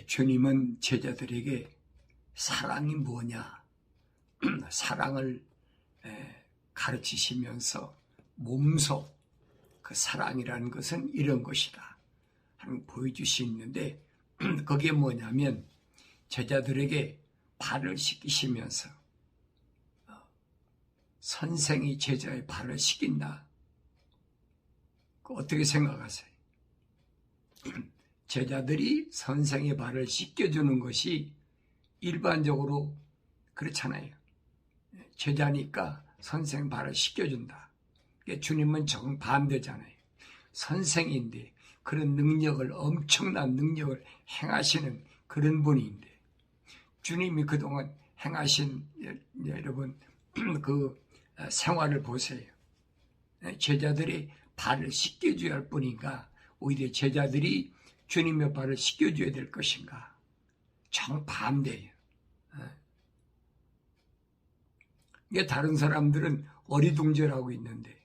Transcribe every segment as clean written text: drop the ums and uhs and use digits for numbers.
주님은 제자들에게 사랑이 뭐냐, 사랑을 가르치시면서 몸소 그 사랑이라는 것은 이런 것이다 하는 보여주시는데, 그게 뭐냐면 제자들에게 발을 씻기시면서 선생이 제자의 발을 씻긴다. 어떻게 생각하세요? 제자들이 선생의 발을 씻겨주는 것이 일반적으로 그렇잖아요. 제자니까 선생 발을 씻겨준다. 주님은 정반대잖아요. 선생인데 그런 능력을, 엄청난 능력을 행하시는 그런 분인데, 주님이 그동안 행하신 여러분 그 생활을 보세요. 제자들이 발을 씻겨줘야 할 뿐인가, 오히려 제자들이 주님의 발을 씻겨줘야 될 것인가? 정반대예요. 이게 다른 사람들은 어리둥절하고 있는데,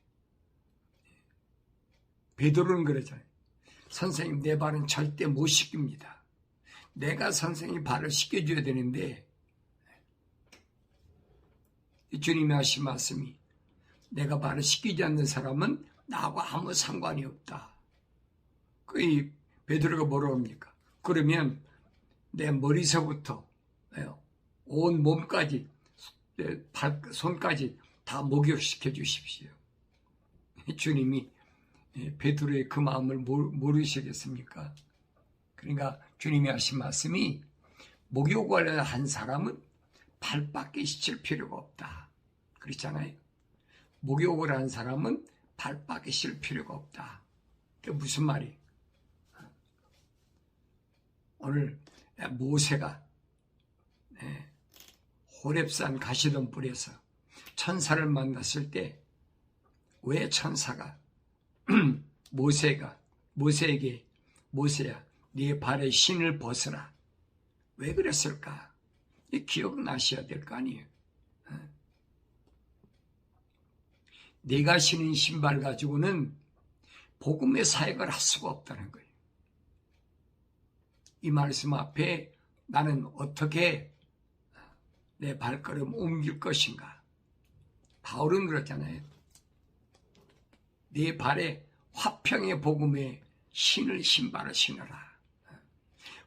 베드로는 그러잖아요. 선생님, 내 발은 절대 못 씻깁니다. 내가 선생님 발을 씻겨줘야 되는데, 주님이 하신 말씀이, 내가 발을 씻기지 않는 사람은 나하고 아무 상관이 없다. 그 베드로가 뭐라고 합니까? 그러면 내 머리서부터 온 몸까지, 손까지 다 목욕시켜 주십시오. 주님이 베드로의 그 마음을 모르시겠습니까? 그러니까 주님이 하신 말씀이, 목욕을 한 사람은 발밖에 씻을 필요가 없다. 그렇잖아요. 목욕을 한 사람은 발밖에 씻을 필요가 없다. 그게 무슨 말이에요? 오늘 모세가 호렙산 가시던 뿔에서 천사를 만났을 때, 왜 천사가 모세에게 모세야, 네 발에 신을 벗으라, 왜 그랬을까? 기억나셔야 될 거 아니에요. 네가 신은 신발 가지고는 복음의 사역을 할 수가 없다는 거예요. 이 말씀 앞에 나는 어떻게 내 발걸음 옮길 것인가? 바울은 그렇잖아요. 네 발에 화평의 복음의 신발을 신어라.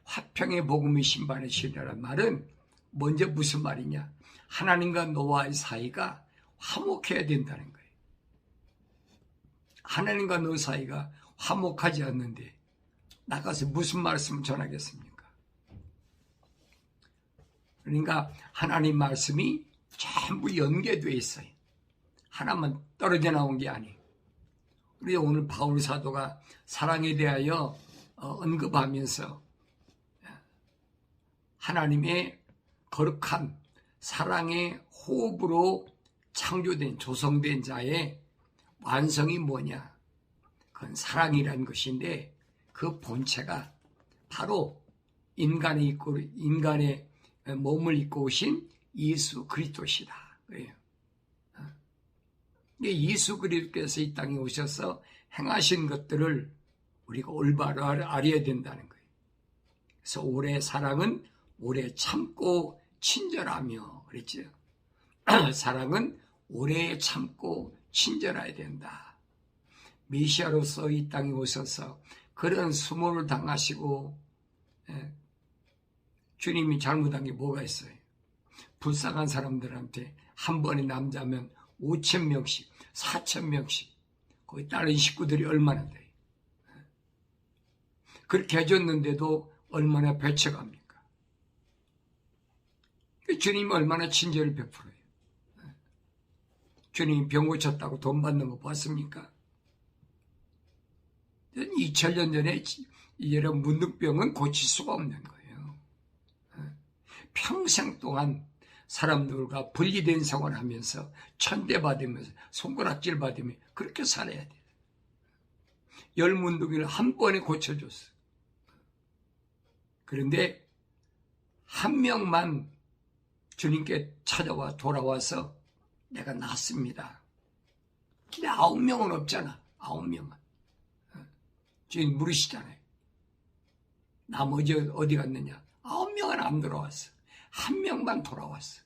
화평의 복음의 신발을 신으라는 말은 먼저 무슨 말이냐? 하나님과 너와의 사이가 화목해야 된다는 거예요. 하나님과 너 사이가 화목하지 않는데 나가서 무슨 말씀을 전하겠습니까? 그러니까 하나님 말씀이 전부 연계되어 있어요. 하나만 떨어져 나온 게 아니에요. 우리 오늘 바울 사도가 사랑에 대하여 언급하면서 하나님의 거룩한 사랑의 호흡으로 창조된, 조성된 자의 완성이 뭐냐? 그건 사랑이라는 것인데, 그 본체가 바로 인간의 몸을 입고 오신 예수 그리스도시다. 그래요. 예수 그리스도께서 이 땅에 오셔서 행하신 것들을 우리가 올바로 알아야 된다는 거예요. 그래서 올해 사랑은 오래 참고 친절하며 그랬죠. 사랑은 오래 참고 친절해야 된다. 메시아로서 이 땅에 오셔서 그런 수모를 당하시고, 주님이 잘못한 게 뭐가 있어요? 불쌍한 사람들한테 한 번에 남자면 5,000명씩, 4,000명씩, 거기 다른 식구들이 얼마나 돼요? 그렇게 해줬는데도 얼마나 배척합니까? 주님이 얼마나 친절을 베풀어요. 주님이 병 고쳤다고 돈 받는 거 봤습니까? 2000년 전에 이런 문득병은 고칠 수가 없는 거예요. 평생 동안 사람들과 분리된 생활을 하면서 천대받으면서 손가락질 받으며 그렇게 살아야 돼요. 열 문둥이를 한 번에 고쳐줬어. 그런데 한 명만 주님께 찾아와 돌아와서 내가 낫습니다. 근데 9명은 없잖아. 9명은. 주님 물으시잖아요. 나머지 어디 갔느냐? 9명은 안 돌아왔어. 1명만 돌아왔어.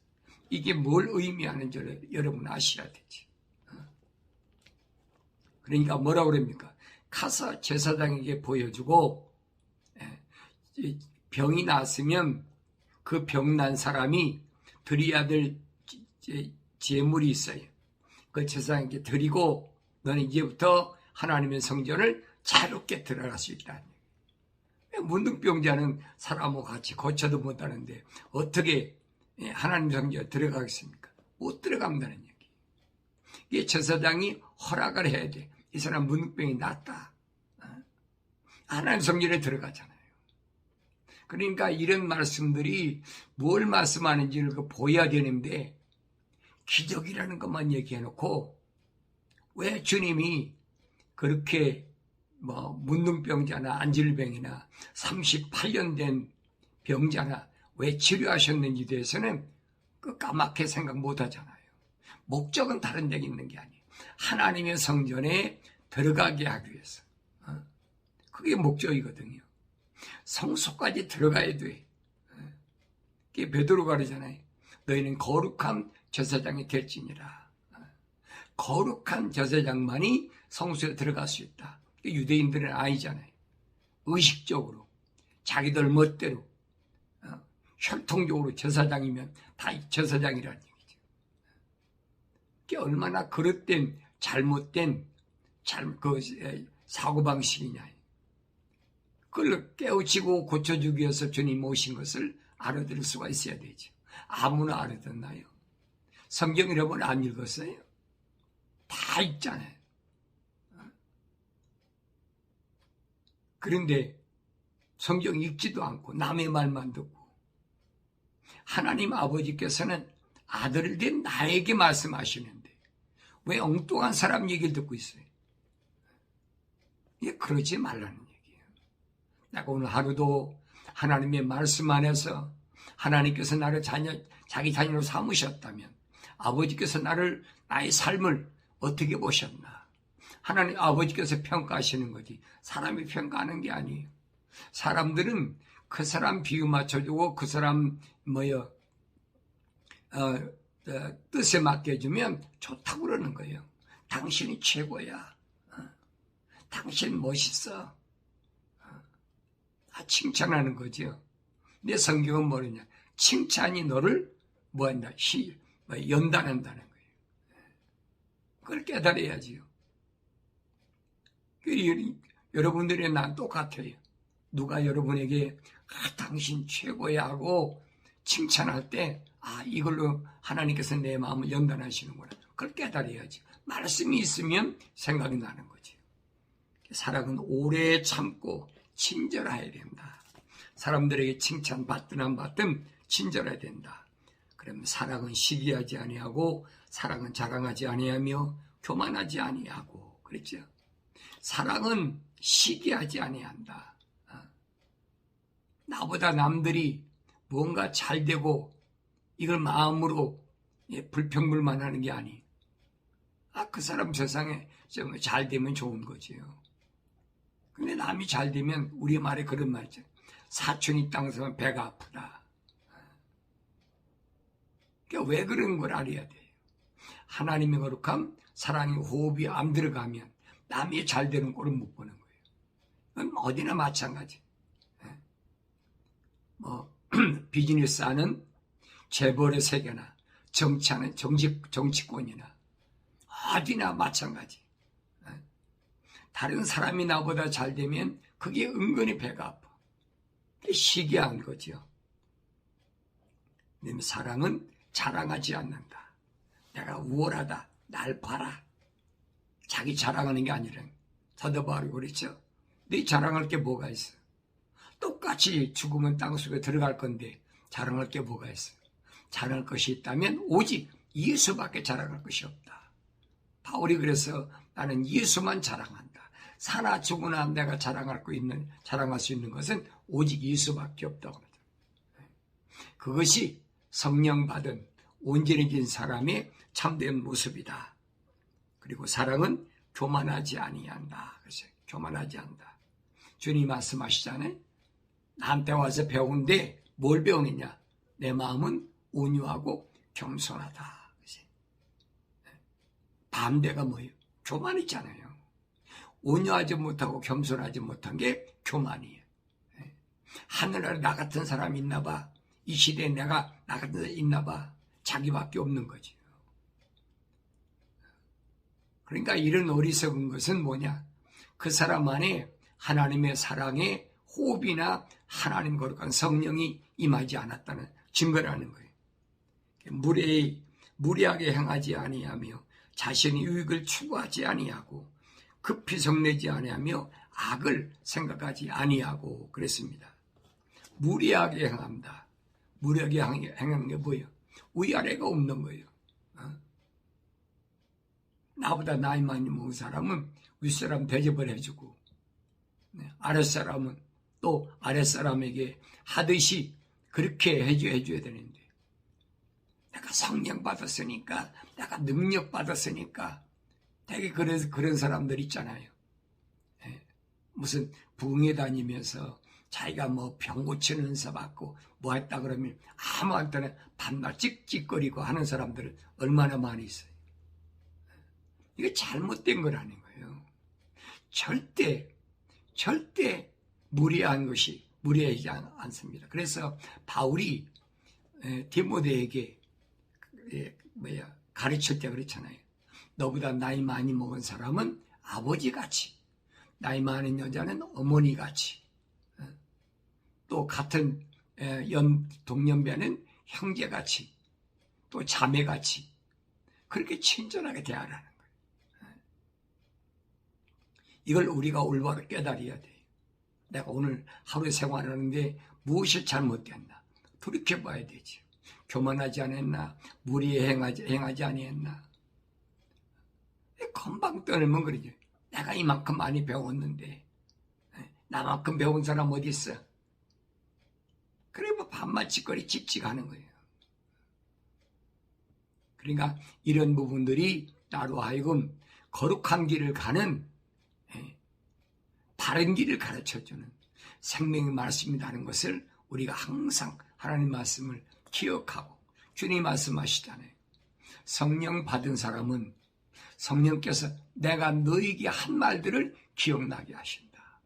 이게 뭘 의미하는지 여러분 아셔야 되지. 그러니까 뭐라고 그럽니까? 가서 제사장에게 보여주고, 병이 났으면 그 병난 사람이 드려야 될 제물이 있어요. 그 제사장에게 드리고 너는 이제부터 하나님의 성전을 자유롭게 들어갈 수 있다. 문둥병자는 사람하고 같이 거쳐도 못하는데 어떻게 하나님 성전에 들어가겠습니까? 못 들어간다는 얘기. 이게 제사장이 허락을 해야 돼. 이 사람 문둥병이 낫다. 하나님 성전에 들어가잖아요. 그러니까 이런 말씀들이 뭘 말씀하는지를 보여야 되는데 기적이라는 것만 얘기해놓고 왜 주님이 그렇게 문둥병자나 안질병이나 38년 된 병자나 왜 치료하셨는지에 대해서는 까맣게 생각 못하잖아요. 목적은 다른 데 있는 게 아니에요. 하나님의 성전에 들어가게 하기 위해서. 그게 목적이거든요. 성소까지 들어가야 돼. 그게 베드로가 그러잖아요. 너희는 거룩한 제사장이 될지니라. 거룩한 제사장만이 성소에 들어갈 수 있다. 유대인들은 아니잖아요. 의식적으로 자기들 멋대로 혈통적으로 제사장이면 다 제사장이라는 얘기죠. 그게 얼마나 그릇된 잘못된 사고방식이냐. 그걸 깨우치고 고쳐주기 위해서 주님 오신 것을 알아들을 수가 있어야 되죠. 아무나 알아듣나요? 성경 여러분 안 읽었어요? 다 읽잖아요. 그런데 성경 읽지도 않고 남의 말만 듣고 하나님 아버지께서는 아들을 된 나에게 말씀하시는데 왜 엉뚱한 사람 얘기를 듣고 있어요? 그러지 말라는 얘기예요. 내가 오늘 하루도 하나님의 말씀 안에서 하나님께서 나를 자기 자녀로 삼으셨다면 아버지께서 나의 삶을 어떻게 보셨나? 하나님 아버지께서 평가하시는 거지 사람이 평가하는 게 아니에요. 사람들은 그 사람 비유 맞춰주고 그 사람 뜻에 맡겨주면 좋다고 그러는 거예요. 당신이 최고야. 당신 멋있어. 칭찬하는 거죠. 내 성경은 뭐냐? 칭찬이 너를 뭐한다? 연단한다는 거예요. 그걸 깨달아야지요. 여러분들이 난 똑같아요. 누가 여러분에게 당신 최고야 하고 칭찬할 때 이걸로 하나님께서 내 마음을 연단하시는구나. 그걸 깨달아야지. 말씀이 있으면 생각이 나는 거지. 사랑은 오래 참고 친절해야 된다. 사람들에게 칭찬 받든 안 받든 친절해야 된다. 그러면 사랑은 시기하지 아니하고 사랑은 자랑하지 아니하며 교만하지 아니하고 그랬죠. 사랑은 시기하지 아니한다. 나보다 남들이 뭔가 잘 되고 이걸 마음으로 불평불만하는 게 아니. 그 사람 세상에 좀 잘 되면 좋은 거지요. 근데 남이 잘 되면 우리 말에 그런 말이죠. 사촌이 땅에서 배가 아프다. 그러니까 왜 그런 걸 알아야 돼요. 하나님의 거룩함, 사랑의 호흡이 안 들어가면 남이 잘 되는 꼴은 못 보는 거예요. 그건 어디나 마찬가지. 비즈니스 하는 재벌의 세계나 정치하는 정치권이나 어디나 마찬가지. 다른 사람이 나보다 잘 되면 그게 은근히 배가 아파. 그게 시기한 거죠. 사랑은 자랑하지 않는다. 내가 우월하다. 날 봐라. 자기 자랑하는 게 아니라 더더바로 그랬죠. 네 자랑할 게 뭐가 있어? 똑같이 죽으면 땅속에 들어갈 건데 자랑할 게 뭐가 있어? 자랑할 것이 있다면 오직 예수밖에 자랑할 것이 없다. 바울이 그래서 나는 예수만 자랑한다. 사나 죽으나 내가 자랑할 수 있는 것은 오직 예수밖에 없다고 합니다. 그것이 성령 받은 온전해진 사람의 참된 모습이다. 그리고 사랑은 교만하지 아니한다. 그래서 교만하지 않는다. 주님이 말씀하시잖아요. 나한테 와서 배우는데 뭘 배우느냐? 내 마음은 온유하고 겸손하다. 반대가 뭐예요? 교만했잖아요. 온유하지 못하고 겸손하지 못한 게 교만이에요. 하늘나라에 나 같은 사람이 있나 봐. 이 시대에 내가 나 같은 사람이 있나 봐. 자기밖에 없는 거지. 그러니까 이런 어리석은 것은 뭐냐? 그 사람 안에 하나님의 사랑의 호흡이나 하나님 거룩한 성령이 임하지 않았다는 증거라는 거예요. 무례하게 행하지 아니하며 자신의 유익을 추구하지 아니하고 급히 성내지 아니하며 악을 생각하지 아니하고 그랬습니다. 무례하게 행한다. 무례하게 행하는 게 뭐예요? 위아래가 없는 거예요. 나보다 나이 많이 먹은 사람은 윗사람 대접을 해주고 아랫사람은 또 아랫사람에게 하듯이 그렇게 해줘야 되는데 내가 성령 받았으니까 내가 능력 받았으니까 되게 그런 사람들 있잖아요. 무슨 부흥회 다니면서 자기가 뭐 병 고치는 은사 받고 뭐 했다 그러면 아무한테나 반말 찍찍거리고 하는 사람들 얼마나 많이 있어요. 이게 잘못된 거라는 거예요. 절대 무리하지 않습니다. 그래서 바울이 디모데에게 가르칠 때 그렇잖아요. 너보다 나이 많이 먹은 사람은 아버지같이, 나이 많은 여자는 어머니같이, 또 같은 동년배는 형제같이, 또 자매같이 그렇게 친절하게 대하라는 거예요. 이걸 우리가 올바로 깨달아야 돼요. 내가 오늘 하루 생활하는데 무엇이 잘못됐나 돌이켜봐야 되지. 교만하지 않았나? 무리에 행하지 아니했나? 금방 떠들면 그러죠. 내가 이만큼 많이 배웠는데 나만큼 배운 사람 어디 있어? 그래 뭐 반말 짓거리 칙칙하는 거예요. 그러니까 이런 부분들이 나로 하여금 거룩한 길을 가는 바른 길을 가르쳐주는 생명의 말씀이라는 것을 우리가 항상 하나님 말씀을 기억하고, 주님이 말씀하시잖아요. 성령 받은 사람은 성령께서 내가 너에게 한 말들을 기억나게 하신다.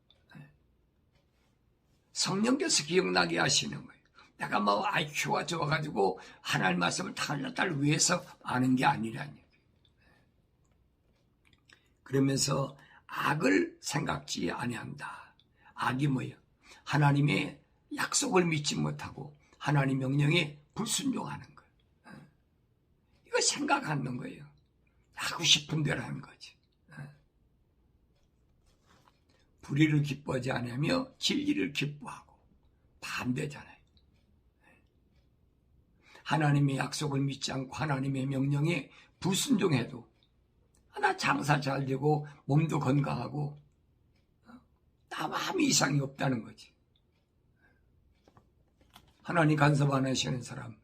성령께서 기억나게 하시는 거예요. 내가 뭐 IQ가 좋아가지고 하나님 말씀을 달달 위해서 아는 게 아니라니. 그러면서 악을 생각지 아니한다. 악이 뭐예요? 하나님의 약속을 믿지 못하고 하나님 명령에 불순종하는 거예요. 이거 생각하는 거예요. 하고 싶은 대로 하는 거지. 불의를 기뻐하지 않으며 진리를 기뻐하고 반대잖아요. 하나님의 약속을 믿지 않고 하나님의 명령에 불순종해도 나 장사 잘 되고 몸도 건강하고 나 아무 이상이 없다는 거지. 하나님 간섭 안 하시는 사람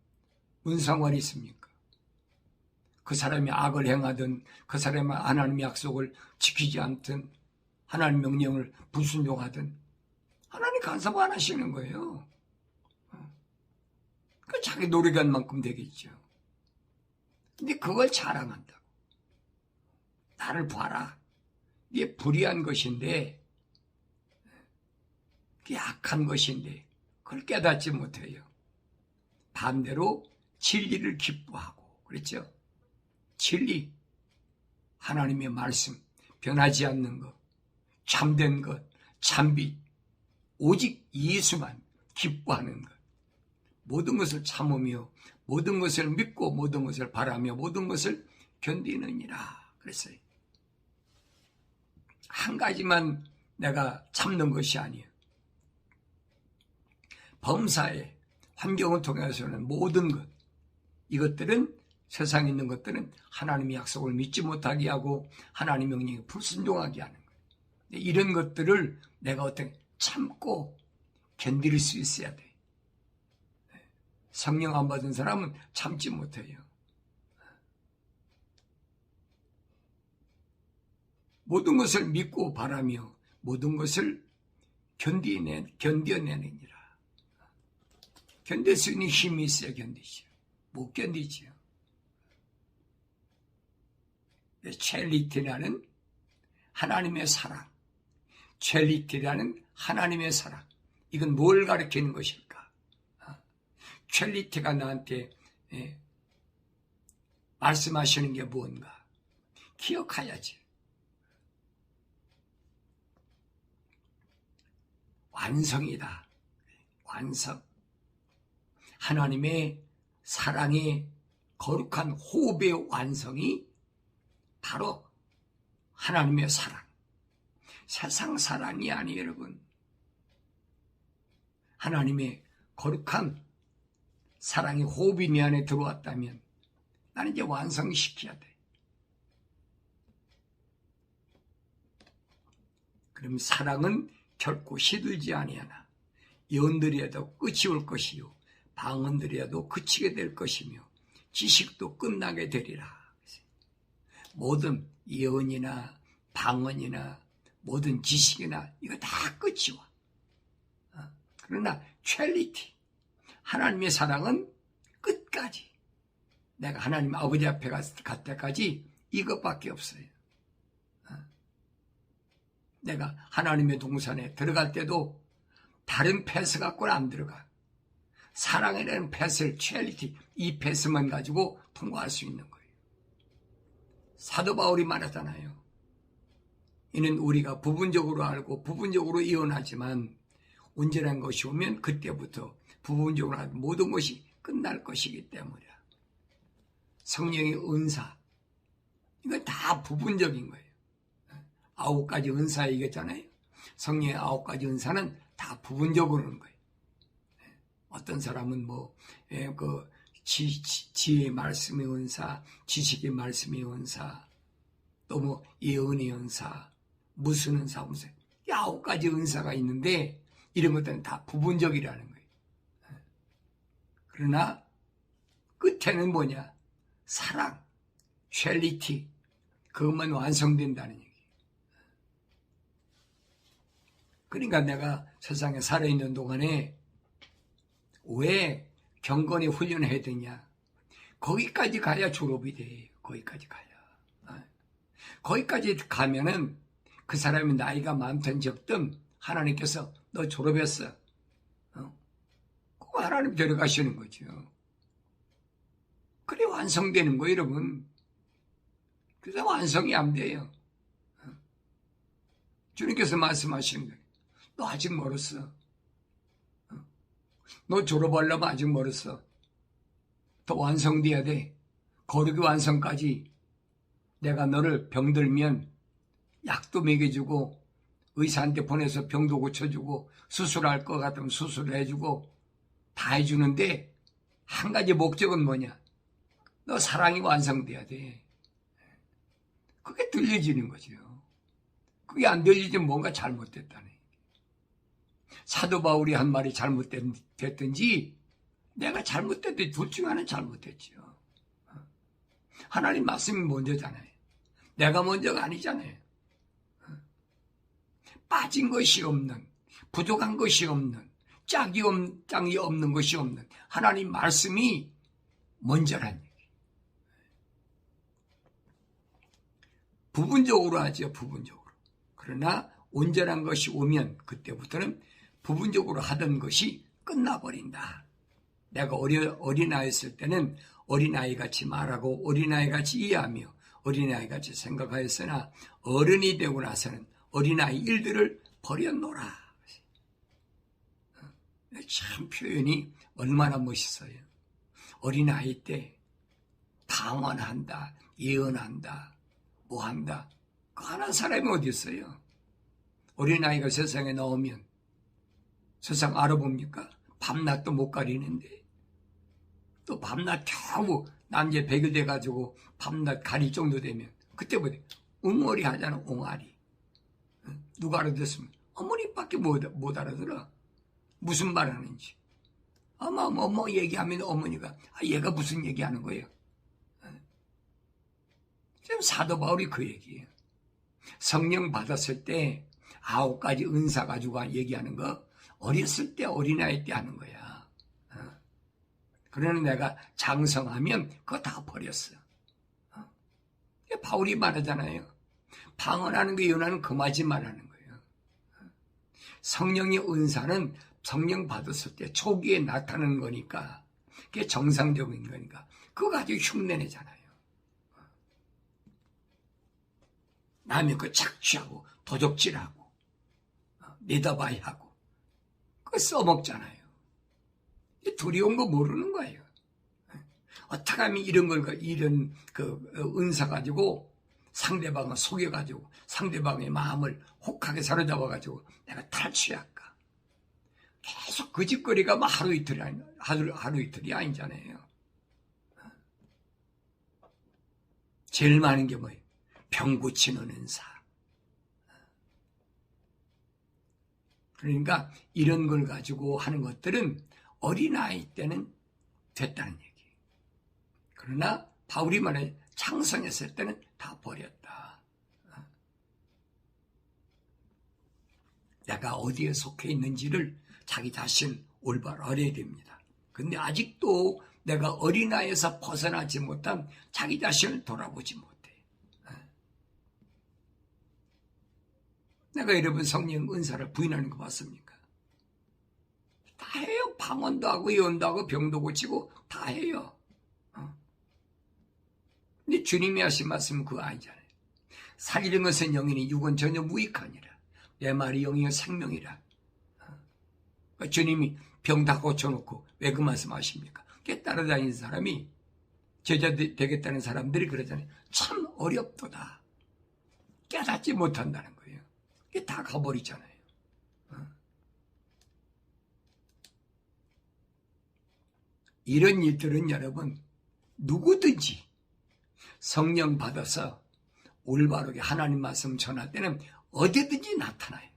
무슨 상관이 있습니까? 그 사람이 악을 행하든 그 사람이 하나님의 약속을 지키지 않든 하나님 명령을 불순종하든 하나님 간섭 안 하시는 거예요. 그 자기 노력한 만큼 되겠죠. 근데 그걸 자랑한다고. 나를 봐라. 이게 불의한 것인데, 이게 악한 것인데, 그걸 깨닫지 못해요. 반대로 진리를 기뻐하고, 그랬죠? 진리, 하나님의 말씀, 변하지 않는 것, 참된 것, 참빛, 오직 예수만 기뻐하는 것. 모든 것을 참으며, 모든 것을 믿고, 모든 것을 바라며, 모든 것을 견디느니라. 그랬어요. 한 가지만 내가 참는 것이 아니에요. 범사에 환경을 통해서는 모든 것, 이것들은 세상에 있는 것들은 하나님의 약속을 믿지 못하게 하고 하나님 명령에 불순종하게 하는 거예요. 이런 것들을 내가 어떻게 참고 견딜 수 있어야 돼. 성령 안 받은 사람은 참지 못해요. 모든 것을 믿고 바라며 모든 것을 견뎌내느니라. 견딜 수 있는 힘이 있어야 견디죠. 못 견디지요. 첼리티라는 하나님의 사랑, 첼리티라는 하나님의 사랑, 이건 뭘 가리키는 것일까? 첼리티가 나한테 말씀하시는 게 뭔가 기억해야지. 완성이다. 완성. 하나님의 사랑의 거룩한 호흡의 완성이 바로 하나님의 사랑. 세상 사랑이 아니에요, 여러분. 하나님의 거룩한 사랑의 호흡이 내 안에 들어왔다면 나는 이제 완성시켜야 돼. 그럼 사랑은 결코 시들지 아니하나 예언들이라도 끝이 올 것이요 방언들이라도 그치게 될 것이며 지식도 끝나게 되리라. 모든 예언이나 방언이나 모든 지식이나 이거 다 끝이 와. 그러나 첼리티, 하나님의 사랑은 끝까지. 내가 하나님 아버지 앞에 갈 때까지 이것밖에 없어요. 내가 하나님의 동산에 들어갈 때도 다른 패스 갖고는 안 들어가. 사랑이라는 패스를, 첼리티, 이 패스만 가지고 통과할 수 있는 거예요. 사도 바울이 말하잖아요. 이는 우리가 부분적으로 알고 부분적으로 예언하지만 온전한 것이 오면 그때부터 부분적으로 하는 모든 것이 끝날 것이기 때문이라. 성령의 은사, 이건 다 부분적인 거예요. 9가지 은사 얘기했잖아요. 성령의 9가지 은사는 다 부분적으로 하는 거예요. 어떤 사람은 지혜의 말씀의 은사, 지식의 말씀의 은사, 또 예언의 은사, 무슨 은사, 무슨 9가지 은사가 있는데 이런 것들은 다 부분적이라는 거예요. 그러나 끝에는 뭐냐? 사랑, 첼리티, 그것만 완성된다는 얘기예요. 그러니까 내가 세상에 살아있는 동안에 왜 경건히 훈련해야 되냐? 거기까지 가야 졸업이 돼. 거기까지 가야. 거기까지 가면은 그 사람이 나이가 많든 적든 하나님께서 너 졸업했어. 그거 하나님 데려가시는 거죠. 그래 완성되는 거예요, 여러분. 그래서 완성이 안 돼요. 주님께서 말씀하시는 거예요. 너 아직 멀었어. 너 졸업하려면 아직 멀었어. 더 완성돼야 돼. 거룩의 완성까지 내가 너를 병들면 약도 먹여주고 의사한테 보내서 병도 고쳐주고 수술할 것 같으면 수술을 해주고 다 해주는데 한 가지 목적은 뭐냐? 너 사랑이 완성돼야 돼. 그게 들려지는 거죠. 그게 안 들리지면 뭔가 잘못됐다네. 사도 바울이 한 말이 잘못됐든지 내가 잘못됐든지 둘 중 하나는 잘못됐죠. 하나님 말씀이 먼저잖아요. 내가 먼저가 아니잖아요. 빠진 것이 없는, 부족한 것이 없는, 짝이 없는 것이 없는 하나님 말씀이 먼저란 얘기. 부분적으로 하죠, 부분적으로. 그러나 온전한 것이 오면 그때부터는 부분적으로 하던 것이 끝나버린다. 내가 어린아이였을 때는 어린아이같이 말하고 어린아이같이 이해하며 어린아이같이 생각하였으나 어른이 되고 나서는 어린아이 일들을 버려놓으라. 참 표현이 얼마나 멋있어요. 어린아이 때 방언한다, 예언한다, 뭐한다. 그 하는 사람이 어디 있어요? 어린아이가 세상에 나오면 세상 알아봅니까? 밤낮도 못 가리는데 또 밤낮 겨우 남자 100일 돼가지고 밤낮 가릴 정도 되면 그때부터 웅얼이 하잖아. 웅알이. 누가 알아듣으면 어머니밖에 못 알아들어. 무슨 말 하는지. 뭐 얘기하면 어머니가 얘가 무슨 얘기하는 거예요. 지금 사도 바울이 그 얘기예요. 성령 받았을 때 9가지 은사 가지고 얘기하는 거 어렸을 때 어린아이 때 하는 거야. 그러는 내가 장성하면 그거 다 버렸어. 바울이 말하잖아요. 방언하는 게 요나는 금하지 말라는 거예요. 성령의 은사는 성령 받았을 때 초기에 나타나는 거니까 그게 정상적인 거니까 그거 가지고 흉내내잖아요. 남의 거 착취하고 도적질하고 내다봐야 하고 그거 써먹잖아요. 두려운 거 모르는 거예요. 어떻게 하면 이런 은사 가지고 상대방을 속여가지고 상대방의 마음을 혹하게 사로잡아가지고 내가 탈취할까? 계속 그 짓거리가 뭐 하루 이틀이 아니잖아요. 제일 많은 게 뭐예요? 병 고치는 은사. 그러니까 이런 걸 가지고 하는 것들은 어린아이 때는 됐다는 얘기예요. 그러나 바울이 말해 창성했을 때는 다 버렸다. 내가 어디에 속해 있는지를 자기 자신 올바로 알아야 됩니다. 근데 아직도 내가 어린아이에서 벗어나지 못한 자기 자신을 돌아보지 못해. 내가 여러분 성령 은사를 부인하는 거 맞습니까? 다 해요. 방언도 하고 예언도 하고 병도 고치고 다 해요. 근데 주님이 하신 말씀은 그거 아니잖아요. 살리는 것은 영이니 육은 전혀 무익하니라. 내 말이 영이요 생명이라. 주님이 병 다 고쳐놓고 왜 그 말씀하십니까? 그게 따라다니는 사람이 제자 되겠다는 사람들이 그러잖아요. 참 어렵도다. 깨닫지 못한다는 거예요. 그게 다 가버리잖아요. 이런 일들은 여러분 누구든지 성령 받아서 올바르게 하나님 말씀 전할 때는 어디든지 나타나요.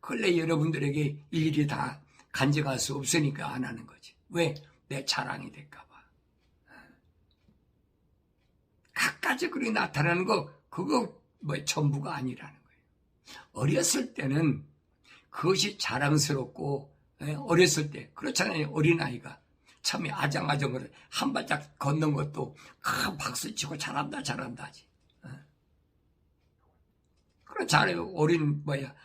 그래 여러분들에게 일일이 다 간증할 수 없으니까 안 하는 거지. 왜? 내 자랑이 될까 봐. 각가지 그렇게 나타나는 거 그거 뭐 전부가 아니라는 거예요. 어렸을 때는 그것이 자랑스럽고 어렸을 때 그렇잖아요. 어린아이가 처음에 아장아장으로 한 발짝 걷는 것도 큰 박수치고 잘한다 하지. 그럼 잘해요.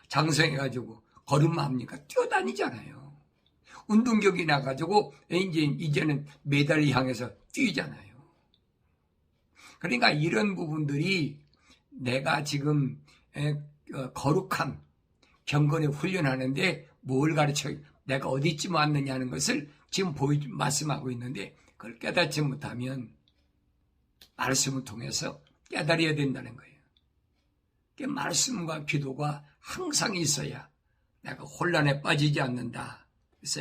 장성해가지고 걸음마 합니까? 뛰어다니잖아요. 운동경기 나가지고 이제는 메달을 향해서 뛰잖아요. 그러니까 이런 부분들이 내가 지금 거룩함, 경건에 훈련하는데 뭘 가르쳐요? 내가 어디쯤 왔느냐는 것을 지금 말씀하고 있는데 그걸 깨닫지 못하면 말씀을 통해서 깨달아야 된다는 거예요. 말씀과 기도가 항상 있어야 내가 혼란에 빠지지 않는다. 그래서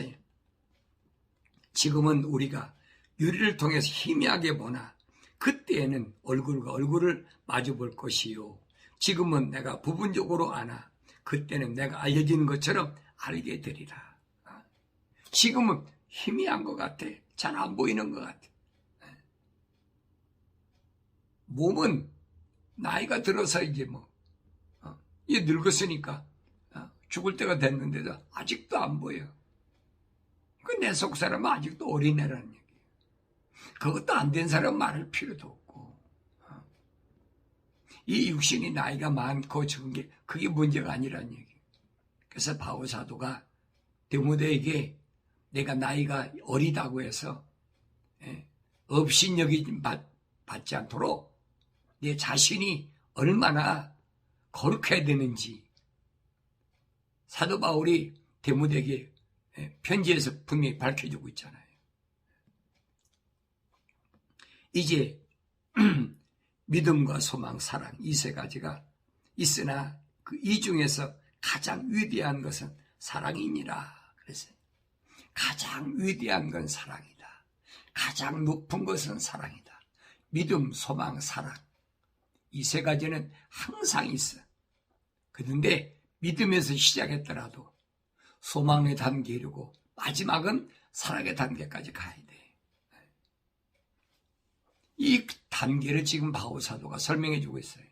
지금은 우리가 유리를 통해서 희미하게 보나 그때에는 얼굴과 얼굴을 마주 볼 것이요. 지금은 내가 부분적으로 아나 그때는 내가 알려지는 것처럼 알게 되리라. 지금은 희미한 것 같아. 잘 안 보이는 것 같아. 몸은 나이가 들어서 이제 이제 늙었으니까 죽을 때가 됐는데도 아직도 안 보여. 그 내 속 사람은 아직도 어린애라는 얘기예요. 그것도 안 된 사람 말할 필요도 없고. 이 육신이 나이가 많고 적은 게 그게 문제가 아니라는 얘기예요. 그래서 바울 사도가 디모데에게 내가 나이가 어리다고 해서 업신여기 받지 않도록 내 자신이 얼마나 거룩해야 되는지 사도 바울이 디모데에게 편지에서 분명히 밝혀주고 있잖아요. 이제 믿음과 소망, 사랑 이 세 가지가 있으나 그 이 중에서 가장 위대한 것은 사랑이니라. 그래서 가장 위대한 건 사랑이다. 가장 높은 것은 사랑이다. 믿음, 소망, 사랑 이 세 가지는 항상 있어. 그런데 믿음에서 시작했더라도 소망의 단계에 이르고 마지막은 사랑의 단계까지 가야 돼. 이 단계를 지금 바울 사도가 설명해 주고 있어요.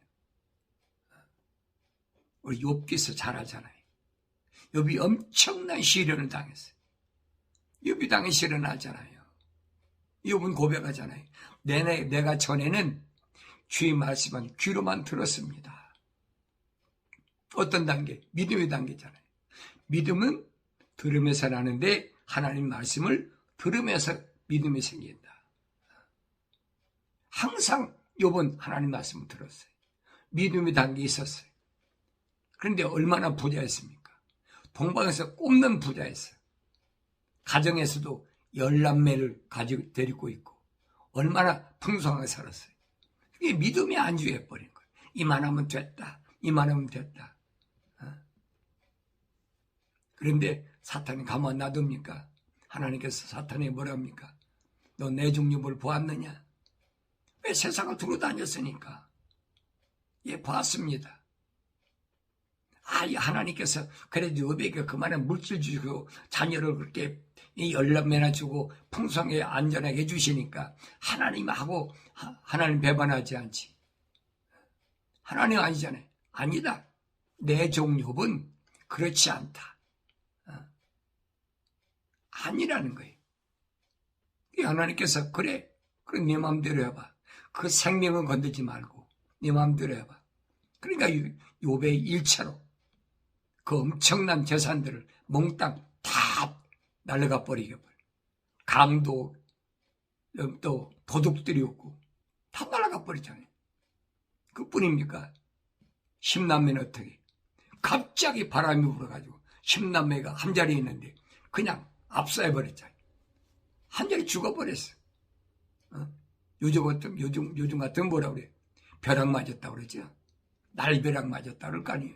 우리 욥기서 잘 알잖아요. 욥이 엄청난 시련을 당했어요. 욥이 당한 시련을 알잖아요. 욥은 고백하잖아요. 내가 전에는 주의 말씀은 귀로만 들었습니다. 어떤 단계? 믿음의 단계잖아요. 믿음은 들으면서 나는데 하나님 말씀을 들으면서 믿음이 생긴다. 항상 욥은 하나님 말씀을 들었어요. 믿음의 단계에 있었어요. 그런데 얼마나 부자였습니까? 동방에서 꼽는 부자였어요. 가정에서도 10남매를 가지고 데리고 있고 얼마나 풍성하게 살았어요. 이게 믿음이 안주해버린 거예요. 이만하면 됐다. 이만하면 됐다. 그런데 사탄이 가만 놔둡니까? 하나님께서 사탄에게 뭐라 합니까? 너 내 종류를 보았느냐? 왜 세상을 두루 다녔으니까? 예, 보았습니다. 하나님께서 그래도 욥에게 그만한 물질 주시고 자녀를 그렇게 10남매나 주고 풍성하게 안전하게 해주시니까 하나님하고 하나님 배반하지 않지. 하나님 아니잖아요. 아니다. 내 종 욥은 그렇지 않다. 아니라는 거예요. 하나님께서 그래 네 마음대로 해봐. 그 생명은 건들지 말고 네 마음대로 해봐. 그러니까 욥의 일체로 그 엄청난 재산들을 몽땅 다 날려가 버리게 버려. 강도 또 도둑들이 없고 다 날아가 버리잖아요. 그뿐입니까? 10남매는 어떻게? 갑자기 바람이 불어가지고 10남매가 한 자리에 있는데 그냥 압사해버렸잖아요. 한 자리 죽어버렸어. 요즘 같은 뭐라 그래? 벼락 맞았다 그러죠? 날벼락 맞았다 그럴 거 아니에요.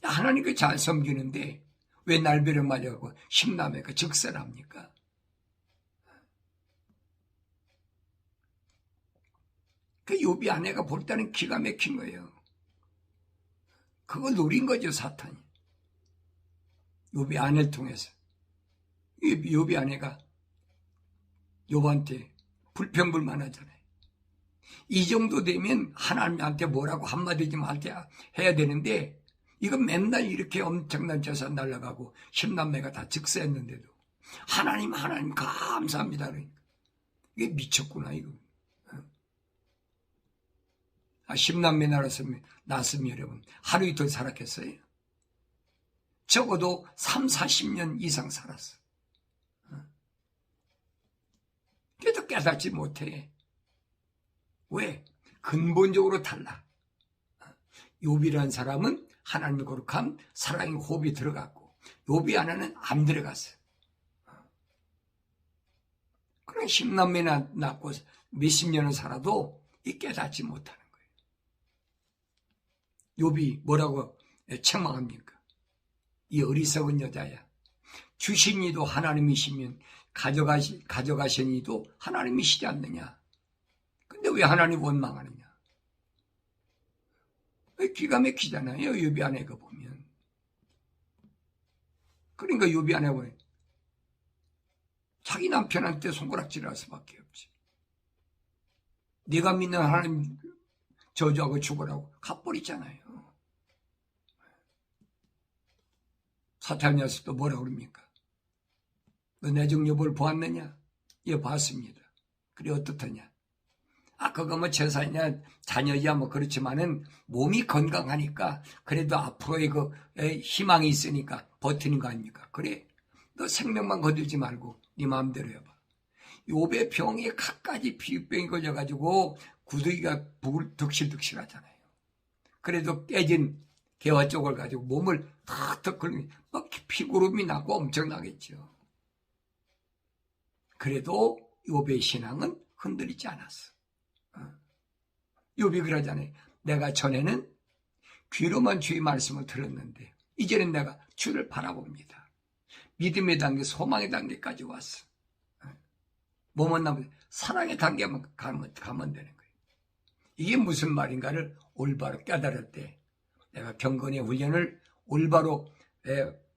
하나님께 잘 섬기는데 왜 날벼락 맞아가고 10남매가 즉사합니까? 그 욥이 아내가 볼 때는 기가 막힌 거예요. 그걸 노린 거죠, 사탄이. 욥이 아내를 통해서. 욥이 아내가 욥한테 불평불만하잖아요. 이 정도 되면 하나님한테 뭐라고 한마디 좀 해야 되는데 이건 맨날 이렇게 엄청난 재산 날라가고 10남매가 다 즉사했는데도 하나님 감사합니다. 그러니까. 이게 미쳤구나 이거. 10남매 낳았으면 여러분 하루 이틀 살았겠어요? 적어도 3, 40년 이상 살았어. 그래도 깨닫지 못해. 왜? 근본적으로 달라. 욥이라는 사람은 하나님의 거룩한 사랑의 호흡이 들어갔고 욥이 하나는 안 들어갔어요. 그런 10남매나 낳고 몇십 년을 살아도 깨닫지 못하는 거예요. 욥이 뭐라고 책망합니까? 이 어리석은 여자야. 주신 이도 하나님이시면 가져가신 이도 하나님이시지 않느냐. 근데 왜 하나님 원망하느냐. 기가 막히잖아요. 욥이 아내가 보면. 그러니까 욥이 아내가 보면 자기 남편한테 손가락질을 할 수밖에 없지. 네가 믿는 하나님 저주하고 죽으라고 갚버리잖아요. 사탄이 와서 또 뭐라 그럽니까? 너 내 종 욥을 보았느냐? 예, 봤습니다. 그래 어떻더냐? 그거 뭐 재산이냐 자녀야 뭐 그렇지만은 몸이 건강하니까 그래도 앞으로의 그 희망이 있으니까 버티는 거 아닙니까? 그래 너 생명만 거들지 말고 네 마음대로 해봐. 욥의 병에 갖가지 비병이 걸려가지고 구더기가 득실득실하잖아요. 그래도 깨진 개화 쪽을 가지고 몸을 탁탁 걸리면 막 피구름이 나고 엄청나겠죠. 그래도 욥의 신앙은 흔들리지 않았어. 욥이 그러잖아요. 내가 전에는 귀로만 주의 말씀을 들었는데 이제는 내가 주를 바라봅니다. 믿음의 단계, 소망의 단계까지 왔어. 뭐만 나면 사랑의 단계만 가면 되는 거예요. 이게 무슨 말인가를 올바로 깨달을 때 내가 경건의 훈련을 올바로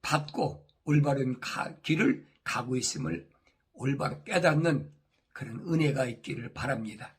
받고 올바른 길을 가고 있음을 올바로 깨닫는 그런 은혜가 있기를 바랍니다.